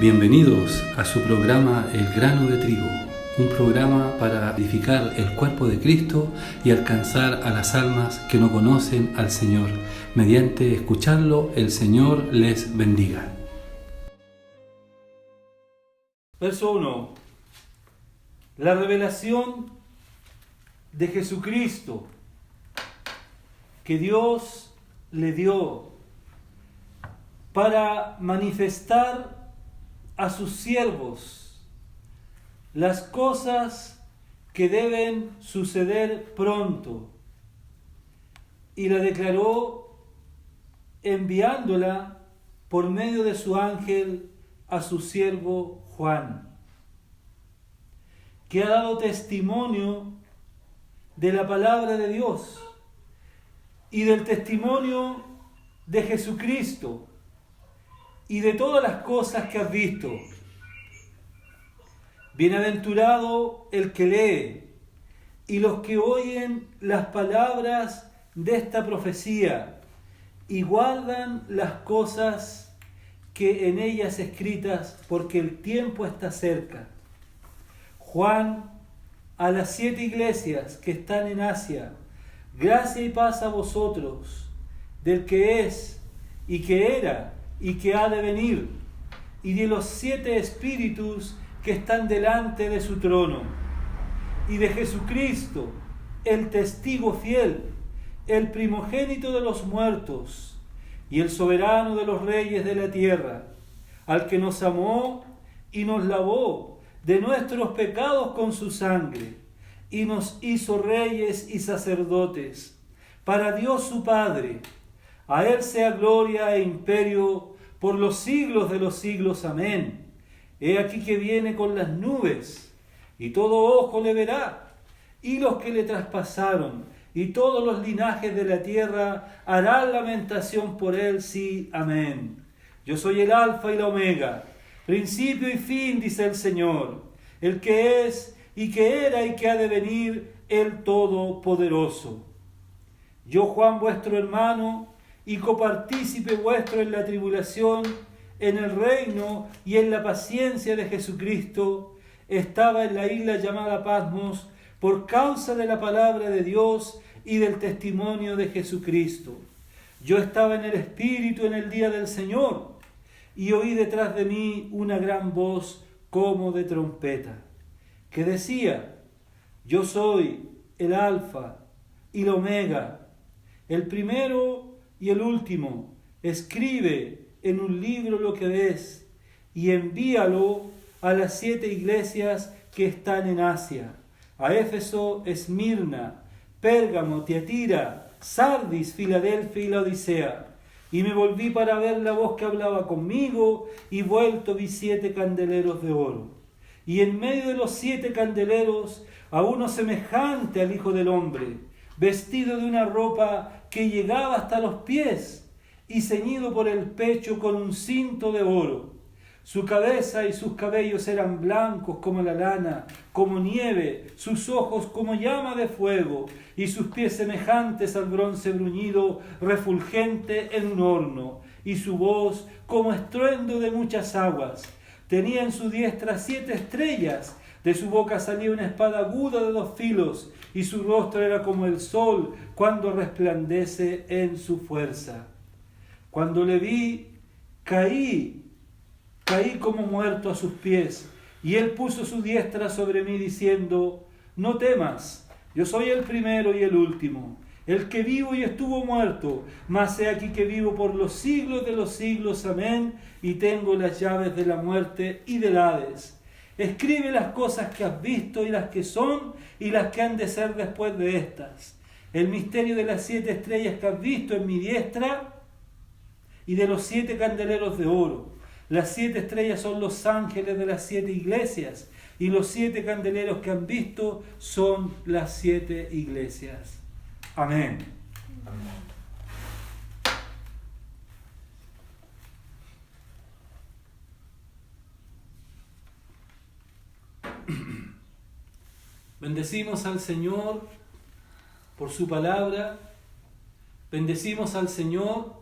Bienvenidos a su programa El Grano de Trigo, un programa para edificar el cuerpo de Cristo y alcanzar a las almas que no conocen al Señor. Mediante escucharlo, el Señor les bendiga. Verso 1. La revelación de Jesucristo que Dios le dio para manifestar a sus siervos las cosas que deben suceder pronto, y la declaró enviándola por medio de su ángel a su siervo Juan, que ha dado testimonio de la palabra de Dios y del testimonio de Jesucristo y de todas las cosas que has visto. Bienaventurado el que lee y los que oyen las palabras de esta profecía y guardan las cosas que en ellas escritas, porque el tiempo está cerca. Juan, a las 7 iglesias que están en Asia, gracia y paz a vosotros, del que es, y que era, y que ha de venir, y de los 7 espíritus que están delante de su trono, y de Jesucristo, el testigo fiel, el primogénito de los muertos, y el soberano de los reyes de la tierra, al que nos amó y nos lavó de nuestros pecados con su sangre, y nos hizo reyes y sacerdotes, para Dios su Padre. A Él sea gloria e imperio por los siglos de los siglos. Amén. He aquí que viene con las nubes, y todo ojo le verá, y los que le traspasaron, y todos los linajes de la tierra harán lamentación por Él. Sí, amén. Yo soy el Alfa y la Omega, principio y fin, dice el Señor, el que es, y que era, y que ha de venir, el Todopoderoso. Yo, Juan, vuestro hermano, y copartícipe vuestro en la tribulación, en el reino y en la paciencia de Jesucristo, estaba en la isla llamada Patmos por causa de la palabra de Dios y del testimonio de Jesucristo. Yo estaba en el Espíritu en el día del Señor, y oí detrás de mí una gran voz como de trompeta, que decía: Yo soy el Alfa y la Omega, el primero y el último. Escribe en un libro lo que ves y envíalo a las 7 iglesias que están en Asia: a Éfeso, Esmirna, Pérgamo, Tiatira, Sardis, Filadelfia y Laodicea. Y me volví para ver la voz que hablaba conmigo, y vuelto vi 7 candeleros de oro. Y en medio de los 7 candeleros a uno semejante al Hijo del Hombre, vestido de una ropa que llegaba hasta los pies, y ceñido por el pecho con un cinto de oro. Su cabeza y sus cabellos eran blancos como la lana, como nieve, sus ojos como llama de fuego, y sus pies semejantes al bronce bruñido, refulgente en un horno, y su voz como estruendo de muchas aguas. Tenía en su diestra 7 estrellas, de su boca salía una espada aguda de 2 filos, y su rostro era como el sol cuando resplandece en su fuerza. Cuando le vi, caí como muerto a sus pies, y él puso su diestra sobre mí diciendo: No temas, yo soy el primero y el último, el que vivo y estuvo muerto, mas he aquí que vivo por los siglos de los siglos. Amén. Y tengo las llaves de la muerte y del Hades. Escribe las cosas que has visto, y las que son, y las que han de ser después de estas. El misterio de las 7 estrellas que has visto en mi diestra, y de los 7 candeleros de oro. Las 7 estrellas son los ángeles de las 7 iglesias, y los 7 candeleros que han visto son las 7 iglesias. Amén. Amén. Bendecimos al Señor por su palabra, bendecimos al Señor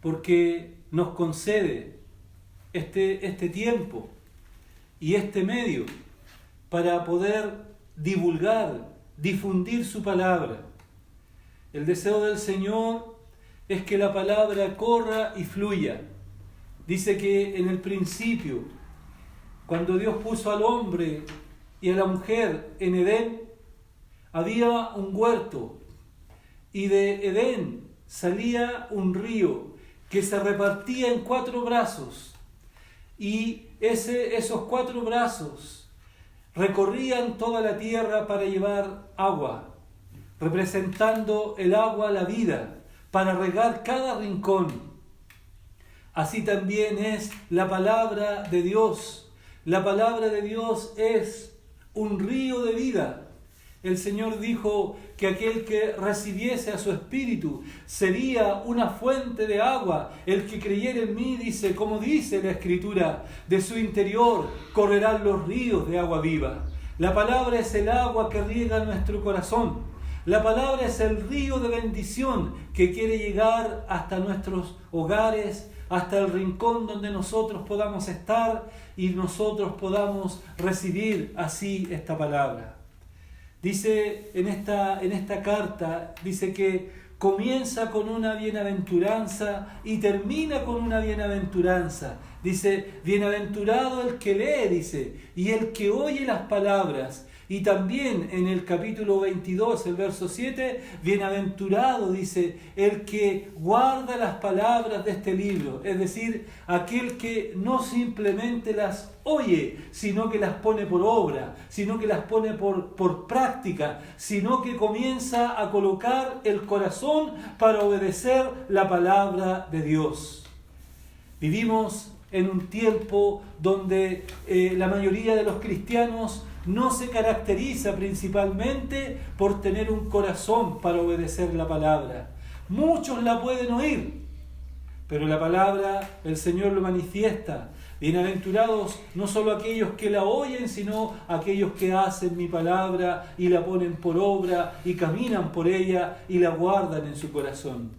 porque nos concede este tiempo y este medio para poder divulgar, difundir su palabra. El deseo del Señor es que la palabra corra y fluya. Dice que en el principio, cuando Dios puso al hombre y a la mujer en Edén, había un huerto y de Edén salía un río que se repartía en 4 brazos y esos 4 brazos recorrían toda la tierra para llevar agua, representando el agua, la vida, para regar cada rincón. Así también es la palabra de Dios. La palabra de Dios es un río de vida. El Señor dijo que aquel que recibiese a su Espíritu sería una fuente de agua. El que creyere en mí, dice, como dice la Escritura, de su interior correrán los ríos de agua viva. La palabra es el agua que riega nuestro corazón. La palabra es el río de bendición que quiere llegar hasta nuestros hogares, hasta el rincón donde nosotros podamos estar y nosotros podamos recibir así esta palabra. Dice en esta carta, dice que comienza con una bienaventuranza y termina con una bienaventuranza. Dice, bienaventurado el que lee, dice, y el que oye las palabras. Y también en el capítulo 22, el verso 7, bienaventurado, dice, el que guarda las palabras de este libro. Es decir, aquel que no simplemente las oye, sino que las pone por obra, sino que las pone por práctica, sino que comienza a colocar el corazón para obedecer la palabra de Dios. Vivimos en un tiempo donde la mayoría de los cristianos no se caracteriza principalmente por tener un corazón para obedecer la palabra. Muchos la pueden oír, pero la palabra el Señor lo manifiesta. Bienaventurados no solo aquellos que la oyen, sino aquellos que hacen mi palabra y la ponen por obra y caminan por ella y la guardan en su corazón.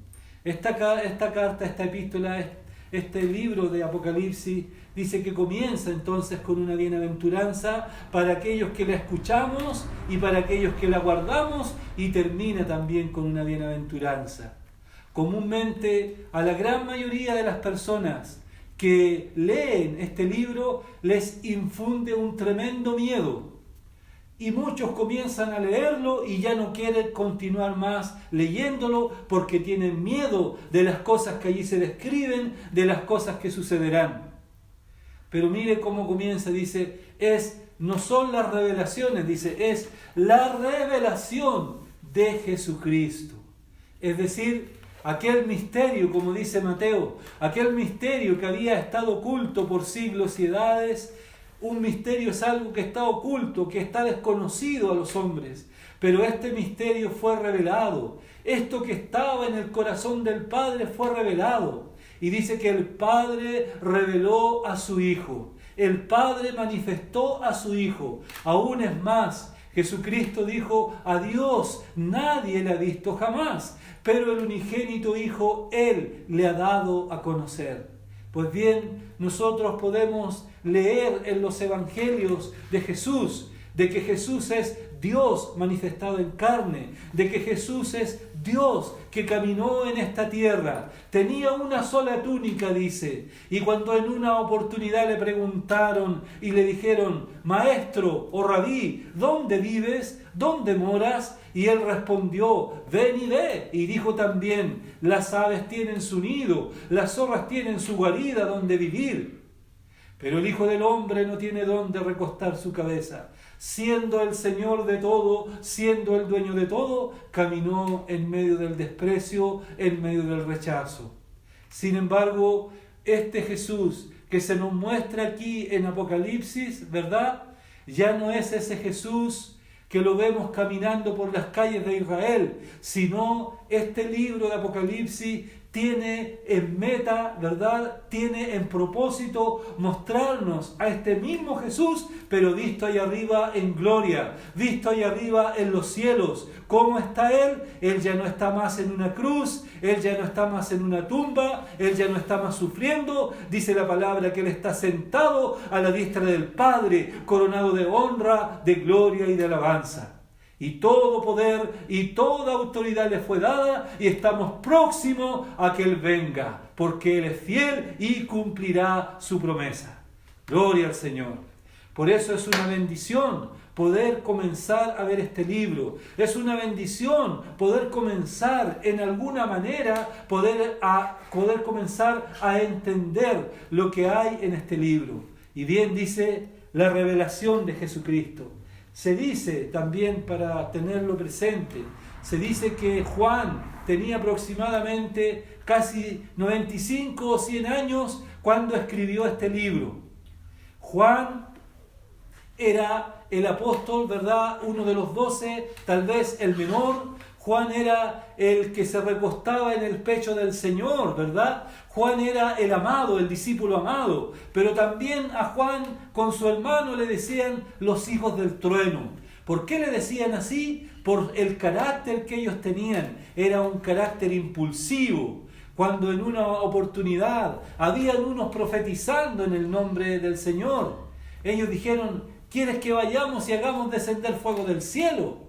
Esta carta, esta epístola, este libro de Apocalipsis dice que comienza entonces con una bienaventuranza para aquellos que la escuchamos y para aquellos que la guardamos, y termina también con una bienaventuranza. Comúnmente a la gran mayoría de las personas que leen este libro les infunde un tremendo miedo. Y muchos comienzan a leerlo y ya no quieren continuar más leyéndolo porque tienen miedo de las cosas que allí se describen, de las cosas que sucederán. Pero mire cómo comienza, dice, no son las revelaciones, dice, es la revelación de Jesucristo. Es decir, aquel misterio, como dice Mateo, aquel misterio que había estado oculto por siglos y edades. Un misterio es algo que está oculto, que está desconocido a los hombres, pero este misterio fue revelado. Esto que estaba en el corazón del Padre fue revelado. Y dice que el Padre reveló a su Hijo. El Padre manifestó a su Hijo. Aún es más, Jesucristo dijo, a Dios nadie le ha visto jamás, pero el unigénito Hijo Él le ha dado a conocer. Pues bien, nosotros podemos leer en los evangelios de Jesús, de que Jesús es Dios manifestado en carne, de que Jesús es Dios que caminó en esta tierra. Tenía una sola túnica, dice, y cuando en una oportunidad le preguntaron y le dijeron, Maestro o Rabí, ¿dónde vives? ¿Dónde moras? Y él respondió, ven y ve. Y dijo también, las aves tienen su nido, las zorras tienen su guarida donde vivir, pero el Hijo del Hombre no tiene dónde recostar su cabeza. Siendo el Señor de todo, siendo el dueño de todo, caminó en medio del desprecio, en medio del rechazo. Sin embargo, este Jesús que se nos muestra aquí en Apocalipsis, ¿verdad? Ya no es ese Jesús que lo vemos caminando por las calles de Israel, sino este libro de Apocalipsis tiene en meta, ¿verdad? Tiene en propósito mostrarnos a este mismo Jesús, pero visto ahí arriba en gloria, visto ahí arriba en los cielos. ¿Cómo está Él? Él ya no está más en una cruz, Él ya no está más en una tumba, Él ya no está más sufriendo. Dice la palabra que Él está sentado a la diestra del Padre, coronado de honra, de gloria y de alabanza. Y todo poder y toda autoridad le fue dada, y estamos próximos a que Él venga, porque Él es fiel y cumplirá su promesa. Gloria al Señor. Por eso es una bendición poder comenzar a ver este libro. Es una bendición poder comenzar en alguna manera, poder comenzar a entender lo que hay en este libro. Y bien dice la revelación de Jesucristo. Se dice también, para tenerlo presente, se dice que Juan tenía aproximadamente casi 95 o 100 años cuando escribió este libro. Juan era el apóstol, ¿verdad? Uno de los 12, tal vez el menor. Juan era el que se recostaba en el pecho del Señor, ¿verdad? Juan era el amado, el discípulo amado. Pero también a Juan con su hermano le decían los hijos del trueno. ¿Por qué le decían así? Por el carácter que ellos tenían. Era un carácter impulsivo. Cuando en una oportunidad habían unos profetizando en el nombre del Señor, ellos dijeron: ¿quieres que vayamos y hagamos descender fuego del cielo?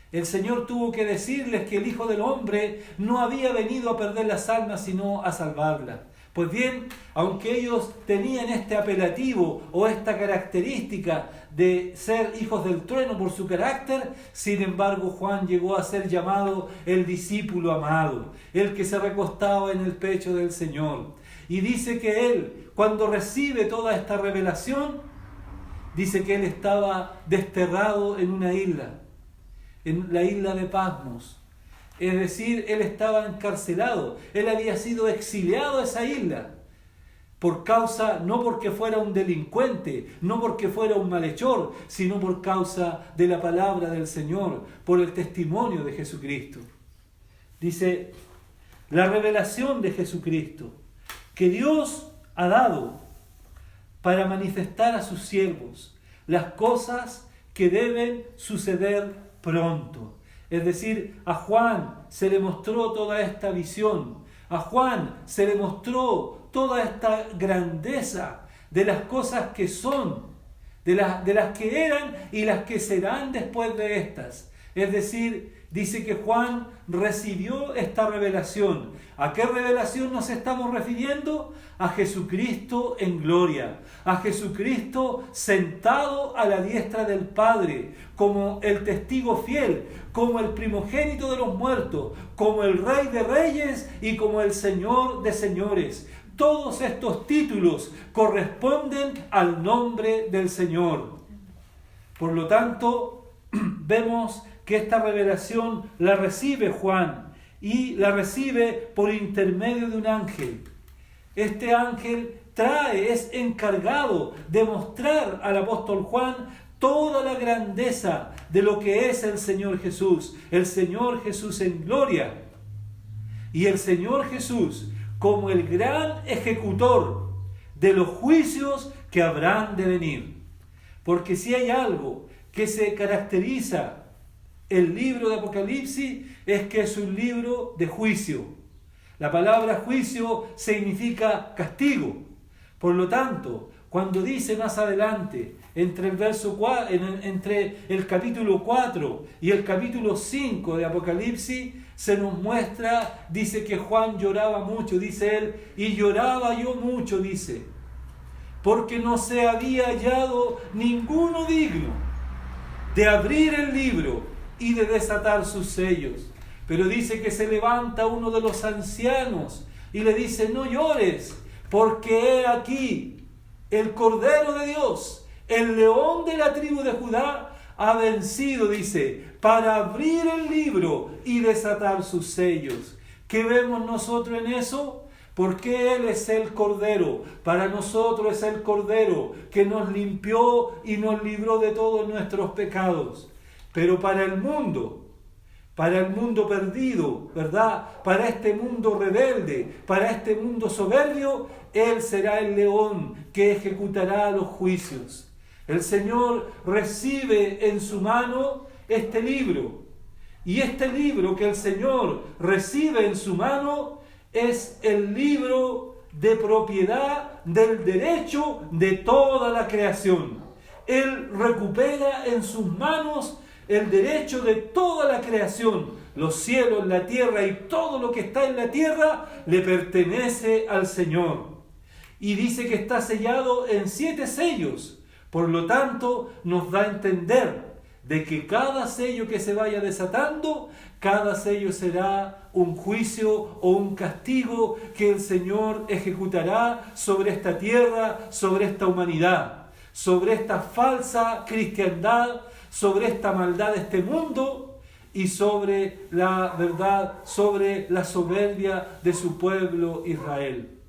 El Señor tuvo que decirles que el Hijo del Hombre no había venido a perder las almas, sino a salvarlas. Pues bien, aunque ellos tenían este apelativo o esta característica de ser hijos del trueno por su carácter, sin embargo Juan llegó a ser llamado el discípulo amado, el que se recostaba en el pecho del Señor. Y dice que él, cuando recibe toda esta revelación, dice que él estaba desterrado en una isla, en la isla de Patmos. Es decir, él estaba encarcelado, él había sido exiliado a esa isla, por causa, no porque fuera un delincuente, no porque fuera un malhechor, sino por causa de la palabra del Señor, por el testimonio de Jesucristo. Dice, la revelación de Jesucristo, que Dios ha dado para manifestar a sus siervos las cosas que deben suceder pronto. Es decir, a Juan se le mostró toda esta visión, a Juan se le mostró toda esta grandeza de las cosas que son, de las que eran y las que serán después de estas. Es decir, dice que Juan recibió esta revelación. ¿A qué revelación nos estamos refiriendo? A Jesucristo en gloria, a Jesucristo sentado a la diestra del Padre, como el testigo fiel, como el primogénito de los muertos, como el Rey de Reyes y como el Señor de Señores. Todos estos títulos corresponden al nombre del Señor. Por lo tanto, vemos que esta revelación la recibe Juan y la recibe por intermedio de un ángel. Este ángel es encargado de mostrar al apóstol Juan toda la grandeza de lo que es el Señor Jesús en gloria. Y el Señor Jesús como el gran ejecutor de los juicios que habrán de venir. Porque si hay algo que se caracteriza el libro de Apocalipsis, es que es un libro de juicio. La palabra juicio significa castigo. Por lo tanto, cuando dice más adelante, entre el capítulo 4 y el capítulo 5 de Apocalipsis, se nos muestra, dice que Juan lloraba mucho, dice él, y lloraba yo mucho, dice, porque no se había hallado ninguno digno de abrir el libro y de desatar sus sellos. Pero dice que se levanta uno de los ancianos y le dice: no llores, porque he aquí el Cordero de Dios, el León de la tribu de Judá, ha vencido, dice, para abrir el libro y desatar sus sellos. ¿Qué vemos nosotros en eso? Porque Él es el Cordero, para nosotros es el Cordero que nos limpió y nos libró de todos nuestros pecados. Pero para el mundo, para el mundo perdido, ¿verdad? Para este mundo rebelde, para este mundo soberbio, Él será el león que ejecutará los juicios. El Señor recibe en su mano este libro. Y este libro que el Señor recibe en su mano es el libro de propiedad del derecho de toda la creación. Él recupera en sus manos el derecho de toda la creación. Los cielos, la tierra y todo lo que está en la tierra le pertenece al Señor. Y dice que está sellado en 7 sellos. Por lo tanto, nos da a entender de que cada sello que se vaya desatando, cada sello será un juicio o un castigo que el Señor ejecutará sobre esta tierra, sobre esta humanidad, sobre esta falsa cristiandad, sobre esta maldad de este mundo y sobre la verdad, sobre la soberbia de su pueblo Israel.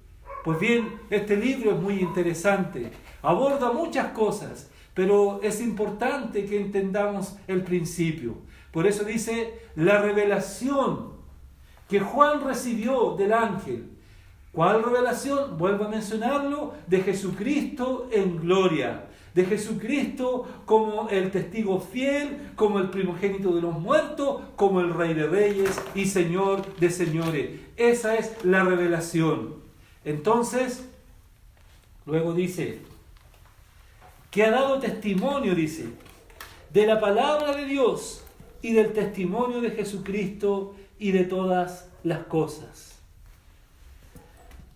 Pues bien, este libro es muy interesante, aborda muchas cosas, pero es importante que entendamos el principio. Por eso dice, la revelación que Juan recibió del ángel. ¿Cuál revelación? Vuelvo a mencionarlo, de Jesucristo en gloria. De Jesucristo como el testigo fiel, como el primogénito de los muertos, como el Rey de Reyes y Señor de señores. Esa es la revelación. Entonces, luego dice, que ha dado testimonio, dice, de la palabra de Dios y del testimonio de Jesucristo y de todas las cosas.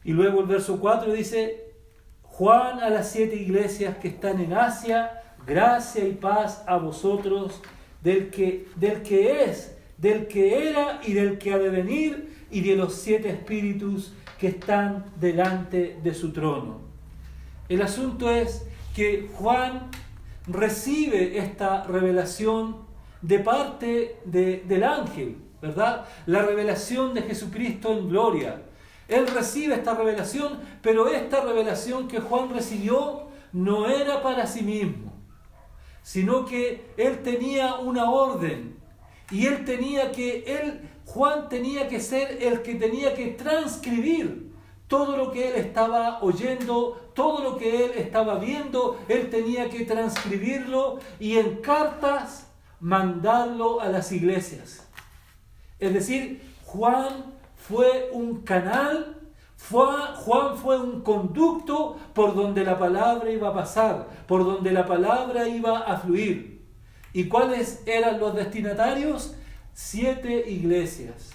Y luego el verso 4 dice, Juan a las 7 iglesias que están en Asia, gracia y paz a vosotros, del que es, del que era y del que ha de venir, y de los 7 espíritus que están delante de su trono. El asunto es que Juan recibe esta revelación de parte del ángel, ¿verdad? La revelación de Jesucristo en gloria. Él recibe esta revelación, pero esta revelación que Juan recibió no era para sí mismo, sino que él tenía una orden y Juan tenía que ser el que tenía que transcribir todo lo que él estaba oyendo, todo lo que él estaba viendo. Él tenía que transcribirlo y en cartas mandarlo a las iglesias. Es decir, Juan fue un canal, Juan fue un conducto por donde la palabra iba a pasar, por donde la palabra iba a fluir. ¿Y cuáles eran los destinatarios? 7 iglesias.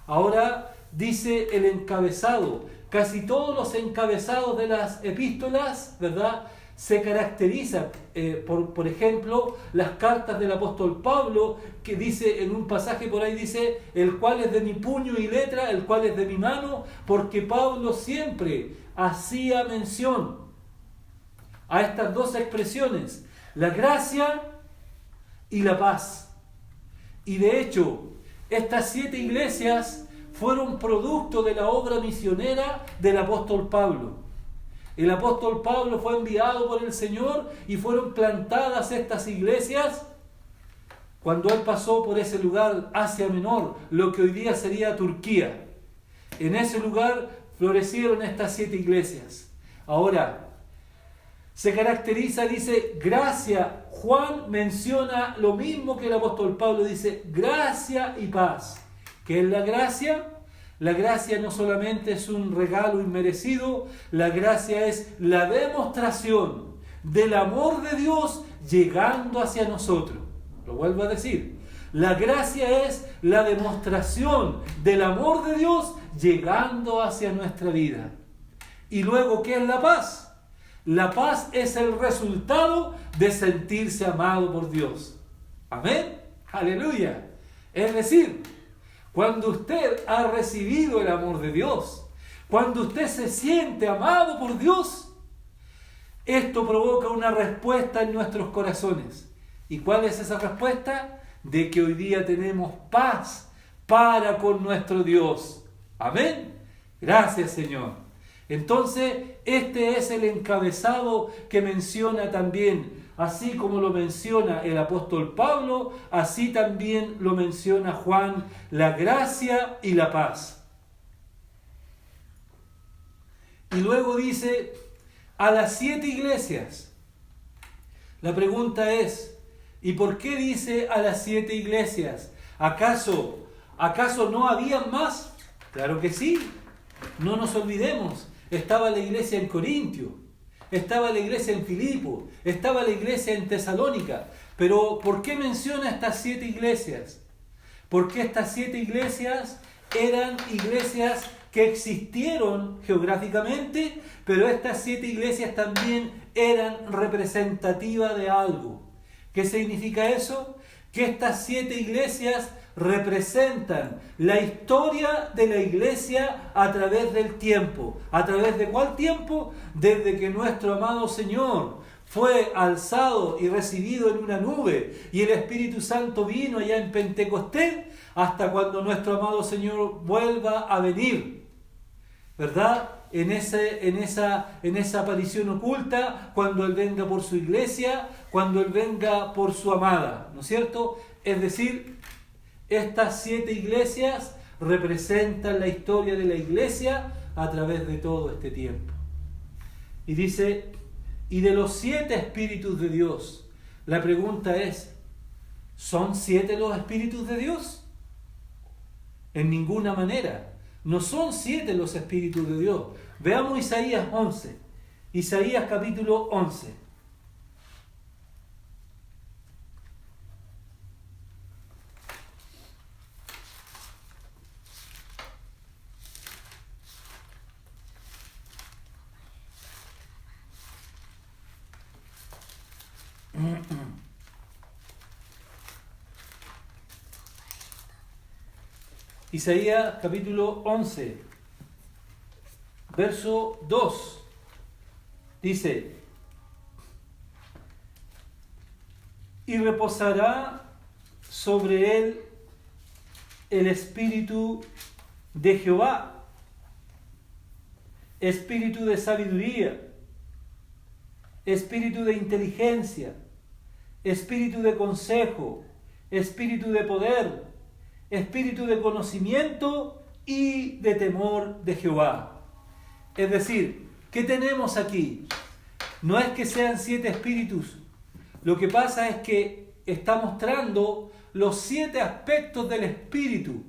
Ahora dice el encabezado. Casi todos los encabezados de las epístolas, ¿verdad?, se caracterizan por ejemplo, las cartas del apóstol Pablo, que dice en un pasaje por ahí, dice, el cual es de mi puño y letra, el cual es de mi mano, porque Pablo siempre hacía mención a estas dos expresiones, la gracia y la paz. Y de hecho, estas 7 iglesias fueron producto de la obra misionera del apóstol Pablo. El apóstol Pablo fue enviado por el Señor y fueron plantadas estas iglesias cuando él pasó por ese lugar, Asia Menor, lo que hoy día sería Turquía. En ese lugar florecieron estas 7 iglesias. Ahora, se caracteriza, dice, gracia. Juan menciona lo mismo que el apóstol Pablo, dice, gracia y paz. ¿Qué es la gracia? La gracia no solamente es un regalo inmerecido, la gracia es la demostración del amor de Dios llegando hacia nosotros. Lo vuelvo a decir, la gracia es la demostración del amor de Dios llegando hacia nuestra vida. Y luego, ¿qué es la paz? La paz es el resultado de sentirse amado por Dios. Amén. Aleluya. Es decir, cuando usted ha recibido el amor de Dios, cuando usted se siente amado por Dios, esto provoca una respuesta en nuestros corazones. ¿Y cuál es esa respuesta? De que hoy día tenemos paz para con nuestro Dios. Amén. Gracias, Señor. Entonces, este es el encabezado que menciona también así como lo menciona el apóstol Pablo, así también lo menciona Juan, la gracia y la paz. Y luego dice, a las 7 iglesias. La pregunta es, ¿y por qué dice a las 7 iglesias? ¿Acaso no había más? Claro que sí. No nos olvidemos. Estaba la iglesia en Corintio, estaba la iglesia en Filipo, estaba la iglesia en Tesalónica. Pero ¿por qué menciona estas 7 iglesias? Porque estas 7 iglesias eran iglesias que existieron geográficamente, pero estas 7 iglesias también eran representativas de algo. ¿Qué significa eso? Que estas 7 iglesias representan la historia de la iglesia a través del tiempo. ¿A través de cuál tiempo? Desde que nuestro amado Señor fue alzado y recibido en una nube y el Espíritu Santo vino allá en Pentecostés, hasta cuando nuestro amado Señor vuelva a venir, ¿verdad? En esa aparición oculta, cuando Él venga por su iglesia, cuando Él venga por su amada, ¿no es cierto? Es decir, estas 7 iglesias representan la historia de la iglesia a través de todo este tiempo. Y dice, y de los 7 espíritus de Dios, la pregunta es, ¿son 7 los espíritus de Dios? En ninguna manera. No son 7 los espíritus de Dios. Veamos Isaías 11. Isaías capítulo 11. Isaías capítulo 11, verso 2, dice, y reposará sobre él el espíritu de Jehová, espíritu de sabiduría, espíritu de inteligencia, espíritu de consejo, espíritu de poder, espíritu de conocimiento y de temor de Jehová. Es decir, ¿qué tenemos aquí? No es que sean 7 espíritus. Lo que pasa es que está mostrando los 7 aspectos del espíritu.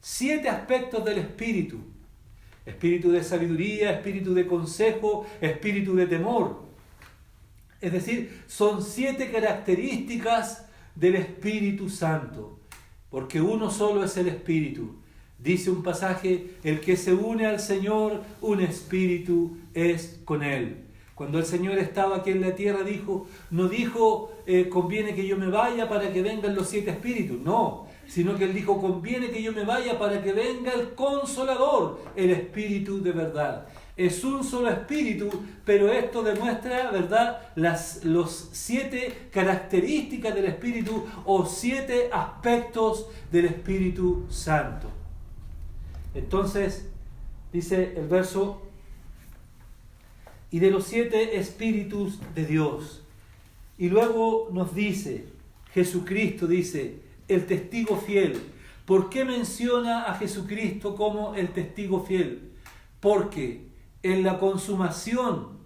7 aspectos del espíritu. Espíritu de sabiduría, espíritu de consejo, espíritu de temor. Es decir, son 7 características del Espíritu Santo. Porque uno solo es el Espíritu. Dice un pasaje, el que se une al Señor, un espíritu es con Él. Cuando el Señor estaba aquí en la tierra, no dijo, conviene que yo me vaya para que vengan los 7 espíritus. No, sino que Él dijo, conviene que yo me vaya para que venga el Consolador, el Espíritu de verdad. Es un solo espíritu, pero esto demuestra, ¿verdad?, los 7 características del Espíritu o 7 aspectos del Espíritu Santo. Entonces, dice el verso, y de los 7 espíritus de Dios. Y luego nos dice, Jesucristo dice, el testigo fiel. ¿Por qué menciona a Jesucristo como el testigo fiel? Porque en la consumación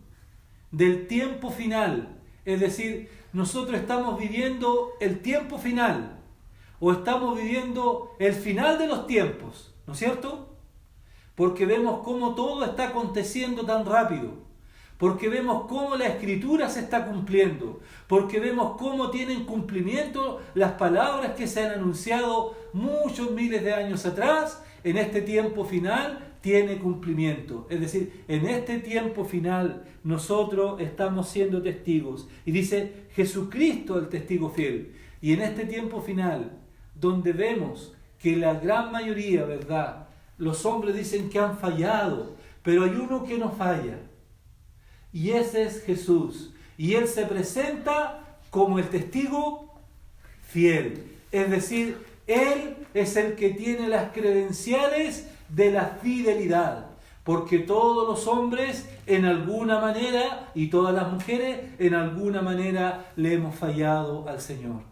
del tiempo final, es decir, nosotros estamos viviendo el tiempo final, o estamos viviendo el final de los tiempos, ¿no es cierto? Porque vemos cómo todo está aconteciendo tan rápido, porque vemos cómo la Escritura se está cumpliendo, porque vemos cómo tienen cumplimiento las palabras que se han anunciado muchos miles de años atrás. En este tiempo final tiene cumplimiento. Es decir, en este tiempo final nosotros estamos siendo testigos. Y dice Jesucristo el testigo fiel. Y en este tiempo final, donde vemos que la gran mayoría, ¿verdad?, los hombres dicen que han fallado, pero hay uno que no falla. Y ese es Jesús. Y Él se presenta como el testigo fiel. Es decir, Él es el que tiene las credenciales de la fidelidad. porque todos los hombres en alguna manera y todas las mujeres en alguna manera le hemos fallado al Señor.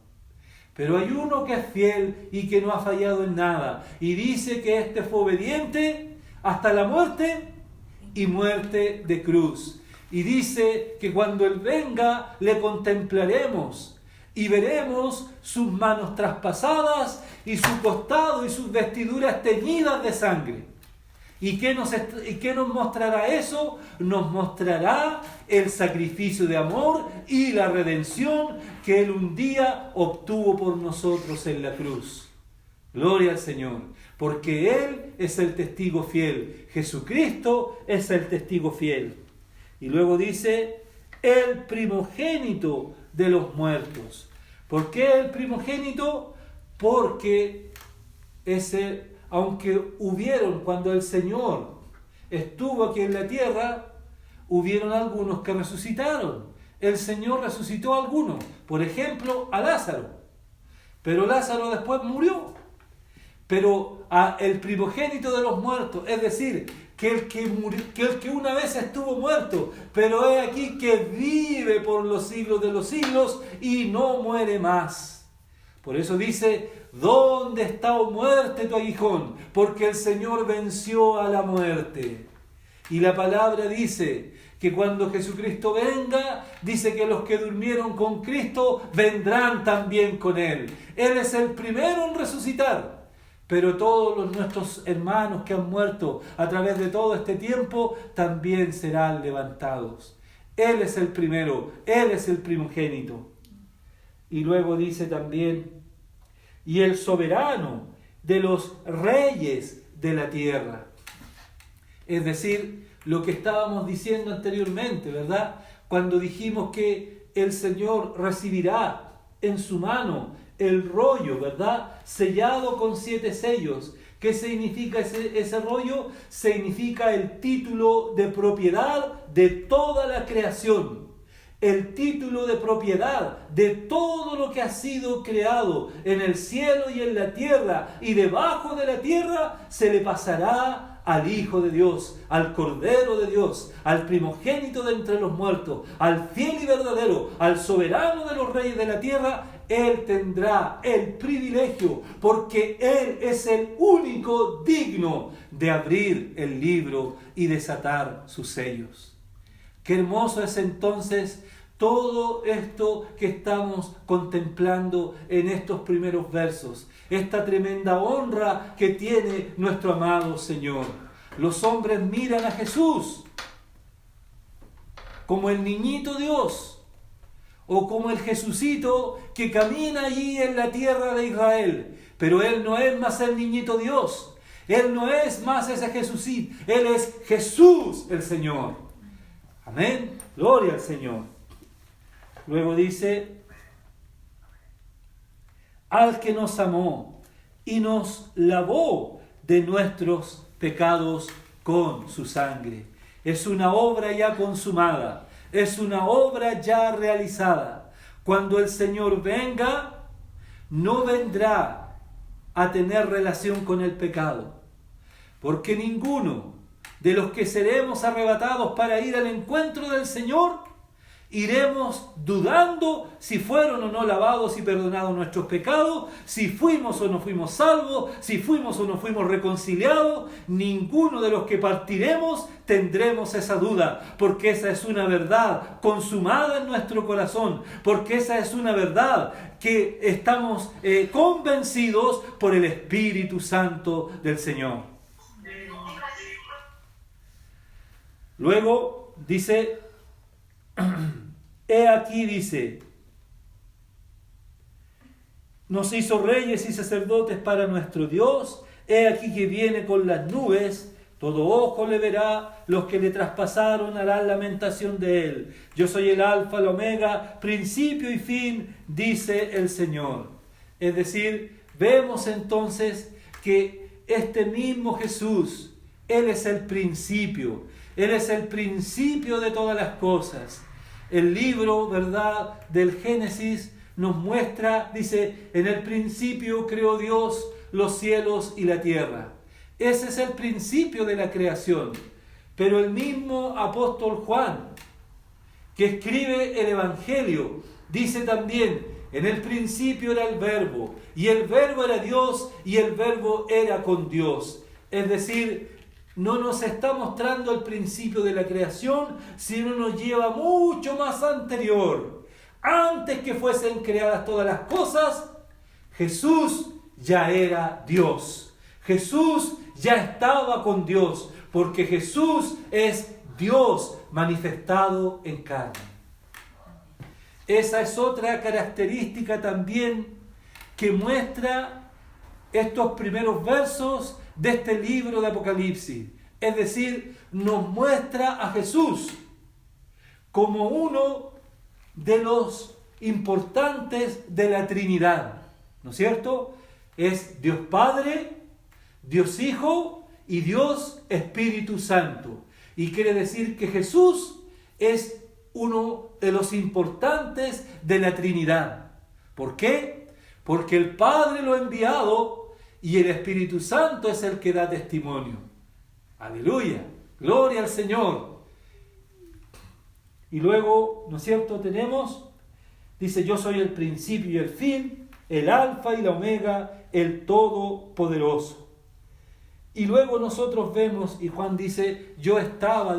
Pero hay uno que es fiel y que no ha fallado en nada, y dice que éste fue obediente hasta la muerte y muerte de cruz. Y dice que cuando Él venga le contemplaremos y veremos sus manos traspasadas y su costado y sus vestiduras teñidas de sangre. ¿Y qué nos mostrará eso? Nos mostrará el sacrificio de amor y la redención que Él un día obtuvo por nosotros en la cruz. Gloria al Señor, porque Él es el testigo fiel. Jesucristo es el testigo fiel. Y luego dice, el primogénito de los muertos. ¿Por qué el primogénito? Porque aunque cuando el Señor estuvo aquí en la tierra, hubieron algunos que resucitaron. El Señor resucitó a algunos, por ejemplo, a Lázaro. Pero Lázaro después murió. Pero el primogénito de los muertos, es decir, que el que una vez estuvo muerto, pero es aquí que vive por los siglos de los siglos y no muere más. Por eso dice, ¿dónde está, oh muerte, tu aguijón? Porque el Señor venció a la muerte. Y la palabra dice que cuando Jesucristo venga, dice que los que durmieron con Cristo vendrán también con Él. Él es el primero en resucitar. Pero todos nuestros hermanos que han muerto a través de todo este tiempo también serán levantados. Él es el primero, Él es el primogénito. Y luego dice también, y el soberano de los reyes de la tierra. Es decir, lo que estábamos diciendo anteriormente, ¿verdad? Cuando dijimos que el Señor recibirá en su mano el rollo, ¿verdad? Sellado con 7 sellos. ¿Qué significa ese rollo? Significa el título de propiedad de toda la creación. El título de propiedad de todo lo que ha sido creado en el cielo y en la tierra y debajo de la tierra se le pasará al Hijo de Dios, al Cordero de Dios, al primogénito de entre los muertos, al fiel y verdadero, al soberano de los reyes de la tierra. Él tendrá el privilegio, porque Él es el único digno de abrir el libro y desatar sus sellos. Qué hermoso es entonces todo esto que estamos contemplando en estos primeros versos, esta tremenda honra que tiene nuestro amado Señor. Los hombres miran a Jesús como el niñito Dios, o como el Jesucito que camina allí en la tierra de Israel. Pero Él no es más el niñito Dios, Él no es más ese Jesucito, Él es Jesús el Señor. Amén, gloria al Señor. Luego dice, al que nos amó y nos lavó de nuestros pecados con su sangre. Es una obra ya consumada, es una obra ya realizada. Cuando el Señor venga, no vendrá a tener relación con el pecado, porque ninguno de los que seremos arrebatados para ir al encuentro del Señor iremos dudando si fueron o no lavados y perdonados nuestros pecados, si fuimos o no fuimos salvos, si fuimos o no fuimos reconciliados. Ninguno de los que partiremos tendremos esa duda, porque esa es una verdad consumada en nuestro corazón, porque esa es una verdad que estamos convencidos por el Espíritu Santo del Señor. Luego dice, he aquí, dice, nos hizo reyes y sacerdotes para nuestro Dios. He aquí que viene con las nubes, todo ojo le verá, los que le traspasaron harán lamentación de él. Yo soy el alfa, el omega, principio y fin, dice el Señor. Es decir, vemos entonces que este mismo Jesús, Él es el principio. Él es el principio de todas las cosas. El libro, ¿verdad?, del Génesis nos muestra, dice, en el principio creó Dios los cielos y la tierra. Ese es el principio de la creación. Pero el mismo apóstol Juan, que escribe el Evangelio, dice también: en el principio era el Verbo, y el Verbo era Dios, y el Verbo era con Dios. Es decir, no nos está mostrando el principio de la creación, sino nos lleva mucho más anterior. Antes que fuesen creadas todas las cosas, Jesús ya era Dios. Jesús ya estaba con Dios, porque Jesús es Dios manifestado en carne. Esa es otra característica también que muestra estos primeros versos de este libro de Apocalipsis. Es decir, nos muestra a Jesús como uno de los importantes de la Trinidad, ¿no es cierto? Es Dios Padre, Dios Hijo y Dios Espíritu Santo. Y quiere decir que Jesús es uno de los importantes de la Trinidad. ¿Por qué? Porque el Padre lo ha enviado y el Espíritu Santo es el que da testimonio. ¡Aleluya! ¡Gloria al Señor! Y luego, ¿no es cierto?, dice: yo soy el principio y el fin, el alfa y la omega, el todopoderoso. Y luego nosotros vemos, y Juan dice: yo estaba,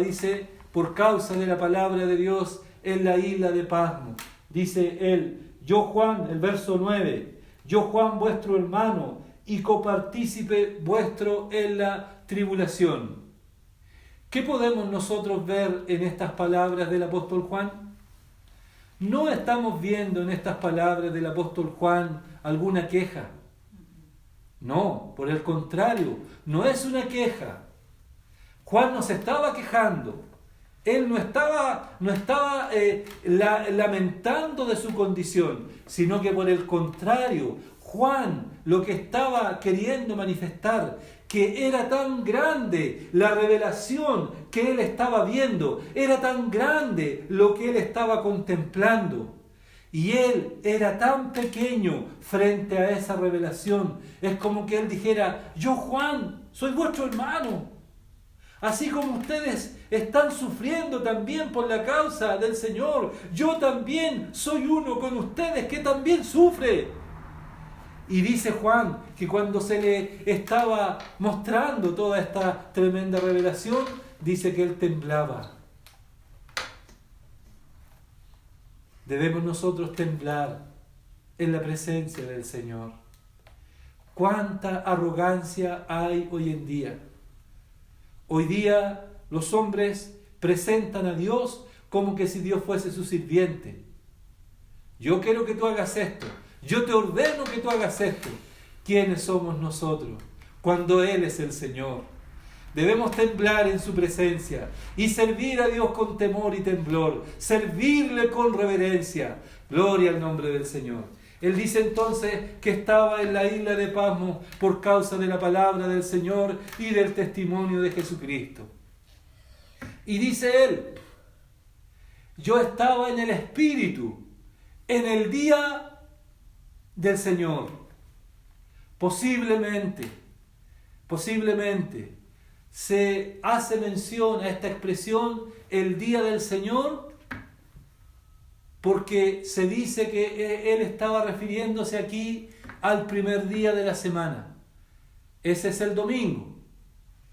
por causa de la palabra de Dios, en la isla de Patmos. Dice él: yo Juan, el verso 9, yo Juan vuestro hermano y copartícipe vuestro en la tribulación. ¿Qué podemos nosotros ver en estas palabras del apóstol Juan? No estamos viendo en estas palabras del apóstol Juan alguna queja. No, por el contrario, no es una queja. Juan no se estaba quejando. Él no estaba lamentando de su condición, sino que por el contrario, Juan lo que estaba queriendo manifestar, que era tan grande la revelación que él estaba viendo, era tan grande lo que él estaba contemplando, y él era tan pequeño frente a esa revelación. Es como que él dijera: yo Juan, soy vuestro hermano. Así como ustedes están sufriendo también por la causa del Señor, yo también soy uno con ustedes que también sufre. Y dice Juan que cuando se le estaba mostrando toda esta tremenda revelación, dice que él temblaba. Debemos nosotros temblar en la presencia del Señor. ¿Cuánta arrogancia hay hoy en día? Hoy día los hombres presentan a Dios como que si Dios fuese su sirviente. Yo quiero que tú hagas esto. Yo te ordeno que tú hagas esto. ¿Quiénes somos nosotros cuando Él es el Señor? Debemos temblar en su presencia y servir a Dios con temor y temblor, servirle con reverencia. Gloria al nombre del Señor. Él dice entonces que estaba en la isla de Patmos por causa de la palabra del Señor y del testimonio de Jesucristo. Y dice él: yo estaba en el Espíritu en el día del Señor. Posiblemente se hace mención a esta expresión, el día del Señor, porque se dice que él estaba refiriéndose aquí al primer día de la semana. Ese es el domingo.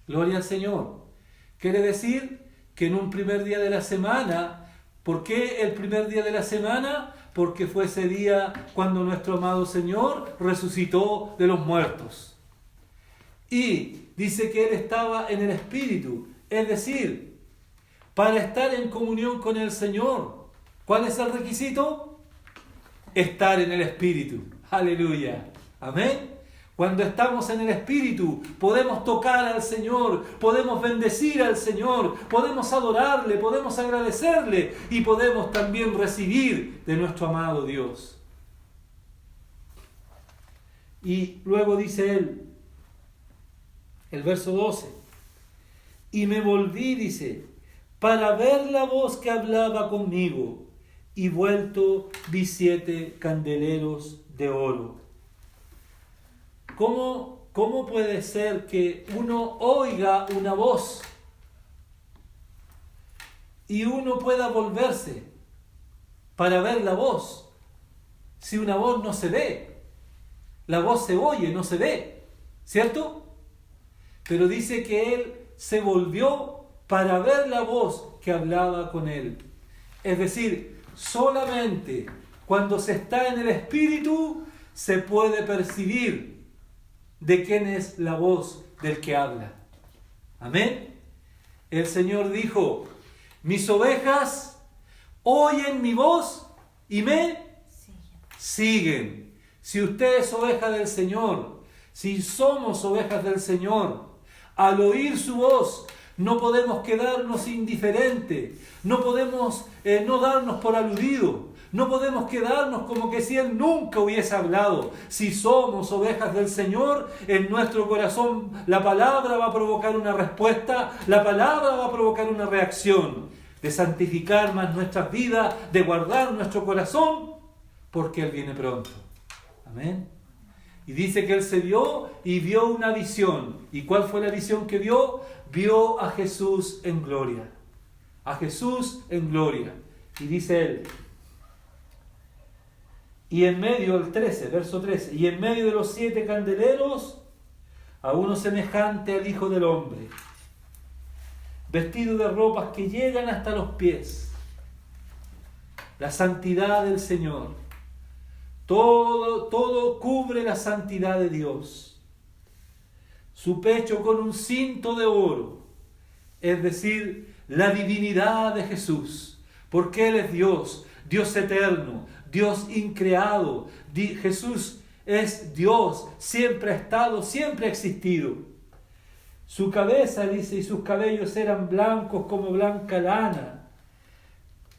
Gloria al Señor. Quiere decir que en un primer día de la semana. ¿Por qué el primer día de la semana? Porque fue ese día cuando nuestro amado Señor resucitó de los muertos. Y dice que Él estaba en el Espíritu. Es decir, para estar en comunión con el Señor, ¿cuál es el requisito? Estar en el Espíritu. Aleluya. Amén. Cuando estamos en el Espíritu, podemos tocar al Señor, podemos bendecir al Señor, podemos adorarle, podemos agradecerle y podemos también recibir de nuestro amado Dios. Y luego dice él, el verso 12, y me volví, dice, para ver la voz que hablaba conmigo, y vuelto vi 7 candeleros de oro. ¿Cómo puede ser que uno oiga una voz? y uno pueda volverse para ver la voz. Si una voz no se ve, la voz se oye, no se ve, ¿cierto? Pero dice que él se volvió para ver la voz que hablaba con él. Es decir, solamente cuando se está en el Espíritu se puede percibir de quién es la voz del que habla. Amén. El Señor dijo: mis ovejas oyen mi voz y me siguen. Si usted es oveja del Señor, si somos ovejas del Señor, al oír su voz no podemos quedarnos indiferentes, no podemos no darnos por aludido, no podemos quedarnos como que si Él nunca hubiese hablado. Si somos ovejas del Señor, en nuestro corazón la palabra va a provocar una respuesta, la palabra va a provocar una reacción, de santificar más nuestras vidas, de guardar nuestro corazón, porque Él viene pronto. Amén. Y dice que Él se vio y vio una visión. ¿Y cuál fue la visión que vio? Vio a Jesús en gloria. A Jesús en gloria. Y dice Él, y en medio, el 13, verso 13, y en medio de los 7 candeleros, a uno semejante al Hijo del Hombre, vestido de ropas que llegan hasta los pies. La santidad del Señor. Todo cubre la santidad de Dios. Su pecho con un cinto de oro, es decir, la divinidad de Jesús, porque Él es Dios, Dios eterno, Dios increado. Jesús es Dios, siempre ha estado, siempre ha existido. Su cabeza, dice, y sus cabellos eran blancos como blanca lana.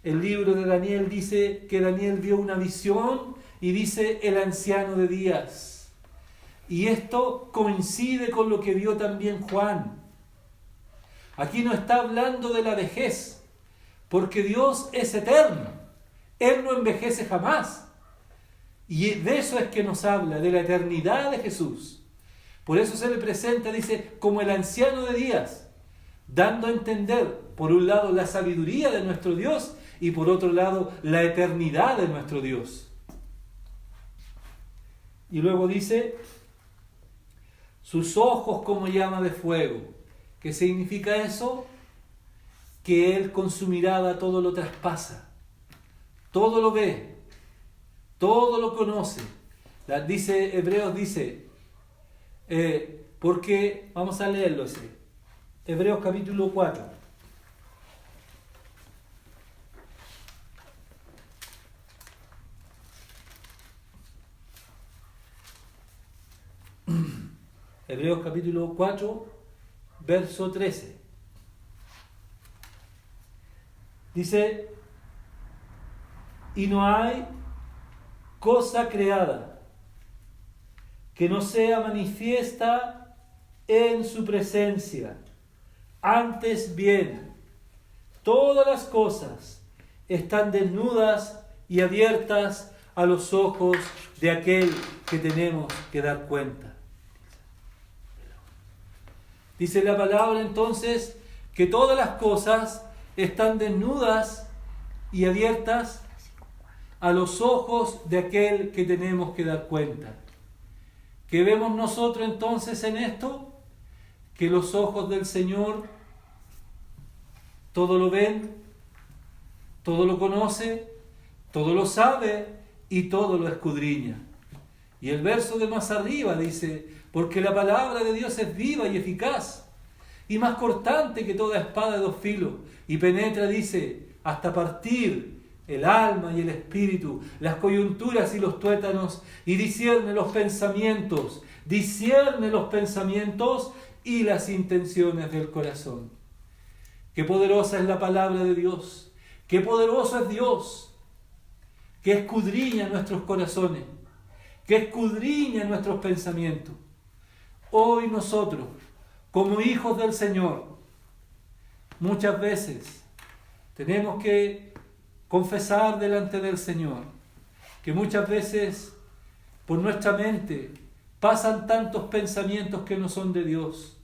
El libro de Daniel dice que Daniel vio una visión y dice el anciano de días. Y esto coincide con lo que vio también Juan. Aquí no está hablando de la vejez, porque Dios es eterno. Él no envejece jamás. Y de eso es que nos habla, de la eternidad de Jesús. Por eso se le presenta, dice, como el anciano de días, dando a entender, por un lado, la sabiduría de nuestro Dios y por otro lado, la eternidad de nuestro Dios. Y luego dice, sus ojos como llama de fuego. ¿Qué significa eso? Que Él con su mirada todo lo traspasa, todo lo ve, todo lo conoce. Dice Hebreos, dice, porque, vamos a leerlo ese, Hebreos capítulo 4. Hebreos capítulo 4, verso 13. Dice, y no hay cosa creada que no sea manifiesta en su presencia. Antes bien, todas las cosas están desnudas y abiertas a los ojos de aquel que tenemos que dar cuenta. Dice la palabra entonces que todas las cosas están desnudas y abiertas a los ojos de aquel que tenemos que dar cuenta. ¿Qué vemos nosotros entonces en esto? Que los ojos del Señor todo lo ven, todo lo conoce, todo lo sabe y todo lo escudriña. Y el verso de más arriba dice, porque la palabra de Dios es viva y eficaz, y más cortante que toda espada de 2 filos, y penetra, dice, hasta partir el alma y el espíritu, las coyunturas y los tuétanos, y discierne los pensamientos y las intenciones del corazón. Qué poderosa es la palabra de Dios, qué poderoso es Dios, que escudriña nuestros corazones, que escudriña nuestros pensamientos. Hoy nosotros, como hijos del Señor, muchas veces tenemos que confesar delante del Señor que muchas veces por nuestra mente pasan tantos pensamientos que no son de Dios,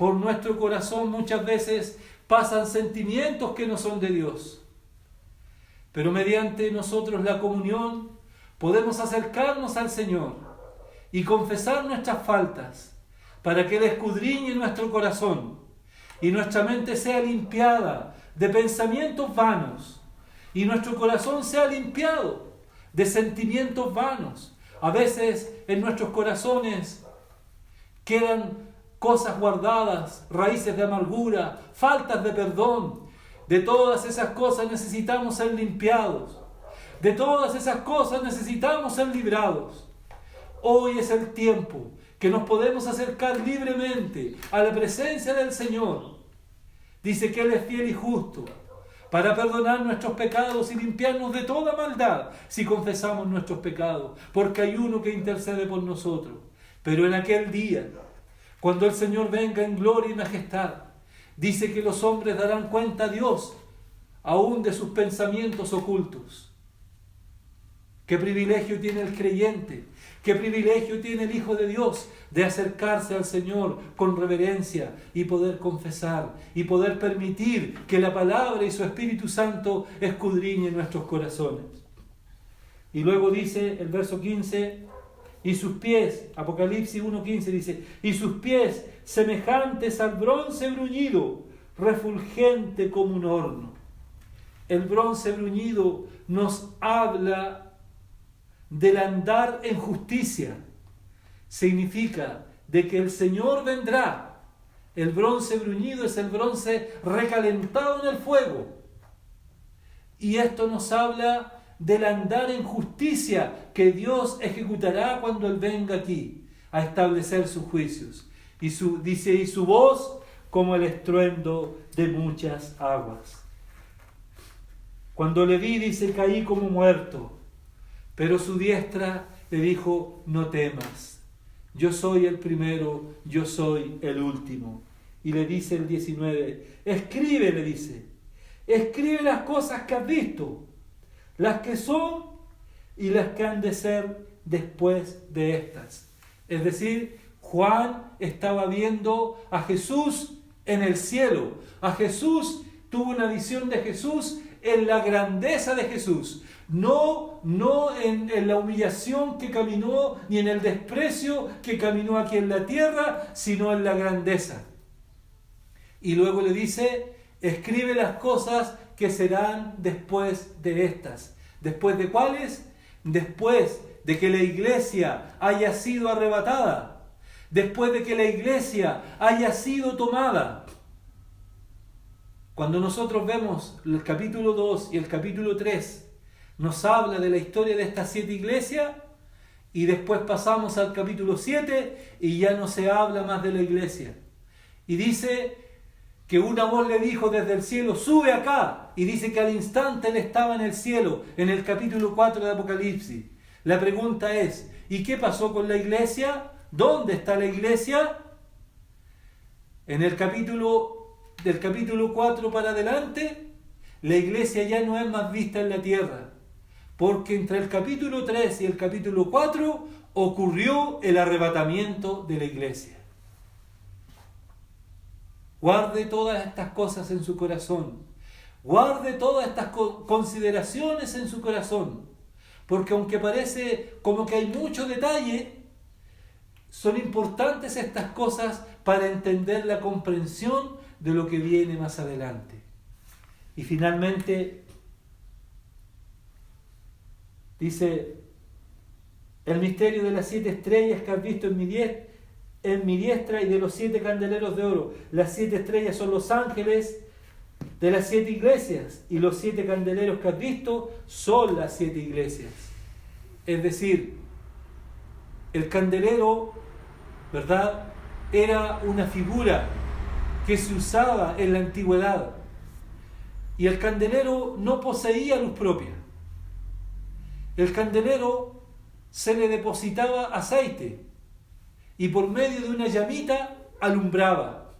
Por nuestro corazón muchas veces pasan sentimientos que no son de Dios. Pero mediante nosotros la comunión podemos acercarnos al Señor y confesar nuestras faltas para que Él escudriñe nuestro corazón y nuestra mente sea limpiada de pensamientos vanos y nuestro corazón sea limpiado de sentimientos vanos. A veces en nuestros corazones quedan cosas guardadas, raíces de amargura, faltas de perdón. De todas esas cosas necesitamos ser limpiados. De todas esas cosas necesitamos ser librados. Hoy es el tiempo que nos podemos acercar libremente a la presencia del Señor. Dice que Él es fiel y justo para perdonar nuestros pecados y limpiarnos de toda maldad si confesamos nuestros pecados, porque hay uno que intercede por nosotros. Pero en aquel día, cuando el Señor venga en gloria y majestad, dice que los hombres darán cuenta a Dios aún de sus pensamientos ocultos. Qué privilegio tiene el creyente, qué privilegio tiene el Hijo de Dios de acercarse al Señor con reverencia y poder confesar y poder permitir que la palabra y su Espíritu Santo escudriñen nuestros corazones. Y luego dice el verso 15, y sus pies, Apocalipsis 1:15 dice, y sus pies semejantes al bronce bruñido, refulgente como un horno. El bronce bruñido nos habla del andar en justicia. Significa de que el Señor vendrá. El bronce bruñido es el bronce recalentado en el fuego. Y esto nos habla del andar en justicia que Dios ejecutará cuando Él venga aquí a establecer sus juicios. Y su voz como el estruendo de muchas aguas. Cuando le vi, dice, caí como muerto, pero su diestra le dijo, no temas, yo soy el primero, yo soy el último. Y le dice el 19, escribe, le dice, escribe las cosas que has visto, las que son y las que han de ser después de estas. Es decir, Juan estaba viendo a Jesús en el cielo. A Jesús, tuvo una visión de Jesús en la grandeza de Jesús. No en la humillación que caminó, ni en el desprecio que caminó aquí en la tierra, sino en la grandeza. Y luego le dice, escribe las cosas que serán después de estas. ¿Después de cuáles? Después de que la iglesia haya sido arrebatada. Después de que la iglesia haya sido tomada. Cuando nosotros vemos el capítulo 2 y el capítulo 3, nos habla de la historia de estas 7 iglesias, y después pasamos al capítulo 7 y ya no se habla más de la iglesia. Y dice que una voz le dijo desde el cielo, sube acá. Y dice que al instante él estaba en el cielo, en el capítulo 4 de Apocalipsis. La pregunta es, ¿y qué pasó con la iglesia? ¿Dónde está la iglesia? En el del capítulo 4 para adelante, la iglesia ya no es más vista en la tierra. Porque entre el capítulo 3 y el capítulo 4 ocurrió el arrebatamiento de la iglesia. Guarde todas estas cosas en su corazón. Guarde todas estas consideraciones en su corazón. Porque aunque parece como que hay mucho detalle, son importantes estas cosas para entender la comprensión de lo que viene más adelante. Y finalmente, dice, el misterio de las 7 estrellas que has visto en mi diestra y de los 7 candeleros de oro. Las 7 estrellas son los ángeles de las 7 iglesias, y los 7 candeleros que has visto son las 7 iglesias. Es decir, el candelero, ¿verdad?, era una figura que se usaba en la antigüedad, y el candelero no poseía luz propia. El candelero se le depositaba aceite y por medio de una llamita alumbraba.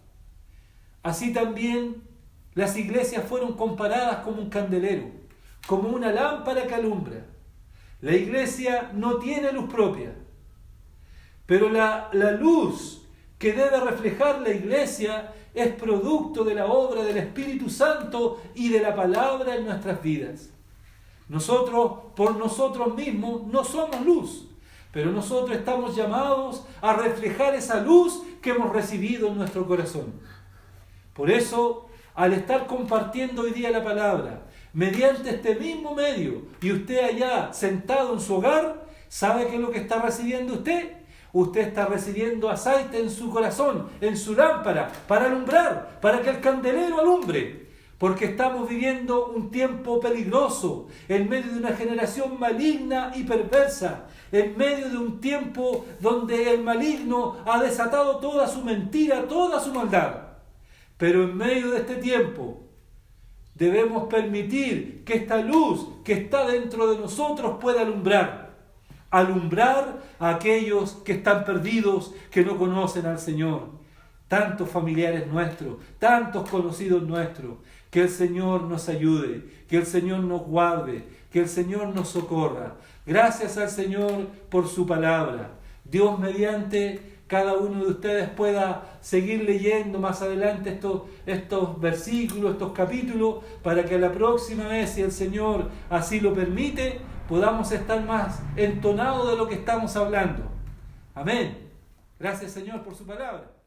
Así también las iglesias fueron comparadas como un candelero, como una lámpara que alumbra. La iglesia no tiene luz propia, pero la luz que debe reflejar la iglesia es producto de la obra del Espíritu Santo y de la palabra en nuestras vidas. Nosotros, por nosotros mismos, no somos luz, pero nosotros estamos llamados a reflejar esa luz que hemos recibido en nuestro corazón. Por eso, al estar compartiendo hoy día la palabra, mediante este mismo medio, y usted allá sentado en su hogar, ¿sabe qué es lo que está recibiendo usted? Usted está recibiendo aceite en su corazón, en su lámpara, para alumbrar, para que el candelero alumbre. Porque estamos viviendo un tiempo peligroso, en medio de una generación maligna y perversa, en medio de un tiempo donde el maligno ha desatado toda su mentira, toda su maldad. Pero en medio de este tiempo debemos permitir que esta luz que está dentro de nosotros pueda alumbrar a aquellos que están perdidos, que no conocen al Señor. Tantos familiares nuestros, tantos conocidos nuestros. Que el Señor nos ayude, que el Señor nos guarde, que el Señor nos socorra. Gracias al Señor por su palabra. Dios mediante, cada uno de ustedes pueda seguir leyendo más adelante estos versículos, estos capítulos, para que la próxima vez, si el Señor así lo permite, podamos estar más entonados de lo que estamos hablando. Amén. Gracias, Señor, por su palabra.